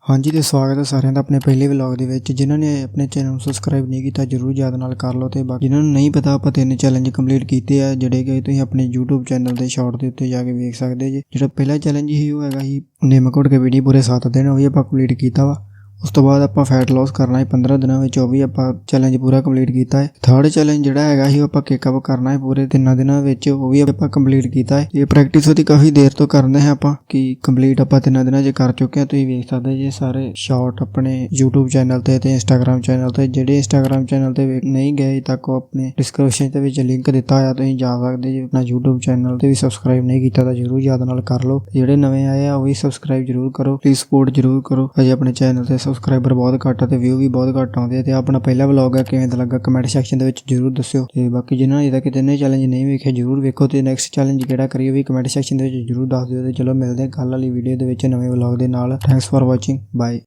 हाँ जी, तो स्वागत है साਰਿਆਂ ਦਾ ਆਪਣੇ ਪਹਿਲੇ ਵਲੌਗ ਦੇ ਵਿੱਚ। ਜਿਨ੍ਹਾਂ ਨੇ ਆਪਣੇ ਚੈਨਲ ਨੂੰ ਸਬਸਕ੍ਰਾਈਬ ਨਹੀਂ ਕੀਤਾ ਜਰੂਰ ਯਾਦ ਨਾਲ ਕਰ ਲਓ, ਤੇ ਬਾਕੀ ਜਿਨ੍ਹਾਂ ਨੂੰ ਨਹੀਂ ਪਤਾ ਆਪਾਂ 3 ਚੈਲੰਜ ਕੰਪਲੀਟ ਕੀਤੇ ਆ ਜਿਹੜੇ ਕਿ ਤੁਸੀਂ ਆਪਣੇ YouTube ਚੈਨਲ ਦੇ ਸ਼ਾਰਟ ਦੇ ਉੱਤੇ ਜਾ ਕੇ ਵੇਖ ਸਕਦੇ ਜੇ। ਜਿਹੜਾ ਪਹਿਲਾ ਚੈਲੰਜ ਸੀ ਉਹ ਹੈਗਾ ਸੀ ਨਿੰਮ ਘੁੱਟ ਕੇ ਪੀਣੀ ਪੂਰੇ 7 ਦਿਨ, ਉਹ ਵੀ ਆਪਾਂ ਕੰਪਲੀਟ ਕੀਤਾ ਵਾ। ਉਸ ਤੋਂ ਬਾਅਦ ਆਪਾਂ ਫੈਟ ਲਾਸ ਕਰਨਾ ਹੈ 15 ਦਿਨਾਂ ਵਿੱਚ, ਉਹ ਵੀ ਆਪਾਂ ਚੈਲੰਜ ਪੂਰਾ ਕੰਪਲੀਟ ਕੀਤਾ ਹੈ। ਥਰਡ ਚੈਲੰਜ ਜਿਹੜਾ ਹੈਗਾ ਸੀ ਉਹ ਆਪਾਂ ਕੇਕ ਅਪ ਕਰਨਾ ਹੈ ਪੂਰੇ 3 ਦਿਨਾਂ ਵਿੱਚ, ਉਹ ਵੀ ਆਪਾਂ ਕੰਪਲੀਟ ਕੀਤਾ ਹੈ। ਇਹ ਪ੍ਰੈਕਟਿਸ ਉਹਦੀ ਕਾਫੀ ਦੇਰ ਤੋਂ ਕਰਦੇ ਹਾਂ ਆਪਾਂ ਕਿ ਕੰਪਲੀਟ ਆਪਾਂ 3 ਦਿਨਾਂ 'ਚ ਕਰ ਚੁੱਕੇ ਹਾਂ। ਤੁਸੀਂ ਵੇਖ ਸਕਦੇ ਜੇ ਸਾਰੇ ਸ਼ਾਰਟ ਆਪਣੇ YouTube ਚੈਨਲ ਤੇ Instagram ਚੈਨਲ ਤੇ। ਜਿਹੜੇ Instagram ਚੈਨਲ ਤੇ ਨਹੀਂ ਗਏ ਤੱਕ ਉਹ ਆਪਣੇ ਡਿਸਕ੍ਰਿਪਸ਼ਨ ਦੇ ਵਿੱਚ ਲਿੰਕ ਦਿੱਤਾ ਹੋਇਆ, ਤੁਸੀਂ ਜਾ ਸਕਦੇ ਜੇ। ਆਪਣਾ YouTube ਚੈਨਲ ਤੇ ਵੀ ਸਬਸਕ੍ਰਾਈਬ ਨਹੀਂ ਕੀਤਾ ਤਾਂ ਜਰੂਰ ਯਾਦ ਨਾਲ ਕਰ ਲਓ। ਜਿਹੜੇ ਨਵੇਂ ਆਏ ਆ ਉਹ ਵੀ ਸਬਸਕ੍ਰਾਈਬ ਜਰੂਰ ਕਰੋ, ਪਲੀਜ਼ ਸਪੋਰਟ ਜਰੂਰ ਕਰੋ। ਅਜੇ ਆਪਣੇ ਚੈਨਲ ਤੇ ਸਬਸਕ੍ਰਾਈਬਰ ਬਹੁਤ ਘੱਟ ਆ ਤੇ ਵਿਊ ਵੀ ਬਹੁਤ ਘੱਟ ਆਉਂਦੇ ਆ। ਤੇ ਆਪਣਾ ਪਹਿਲਾ ਵਲੌਗ ਆ, ਕਿਵੇਂ ਦਾ ਲੱਗਾ ਕਮੈਂਟ ਸੈਕਸ਼ਨ ਦੇ ਵਿੱਚ ਜਰੂਰ ਦੱਸਿਓ। ਤੇ ਬਾਕੀ ਜਿਨ੍ਹਾਂ ਨੇ ਕਿਤੇ ਨੇ ਚੈਲੰਜ ਨਹੀਂ ਵੇਖਿਆ ਜਰੂਰ ਵੇਖੋ, ਤੇ ਨੈਕਸਟ ਚੈਲੰਜ ਕਿਹੜਾ ਕਰੀਏ ਵੀ ਕਮੈਂਟ ਸੈਕਸ਼ਨ ਦੇ ਵਿੱਚ ਜਰੂਰ ਦੱਸ ਦਿਓ। ਤੇ ਚਲੋ ਮਿਲਦੇ ਹਾਂ ਕੱਲ੍ਹ ਵਾਲੀ ਵੀਡੀਓ ਦੇ ਵਿੱਚ ਨਵੇਂ ਵਲੌਗ ਦੇ ਨਾਲ। Thanks for watching, bye.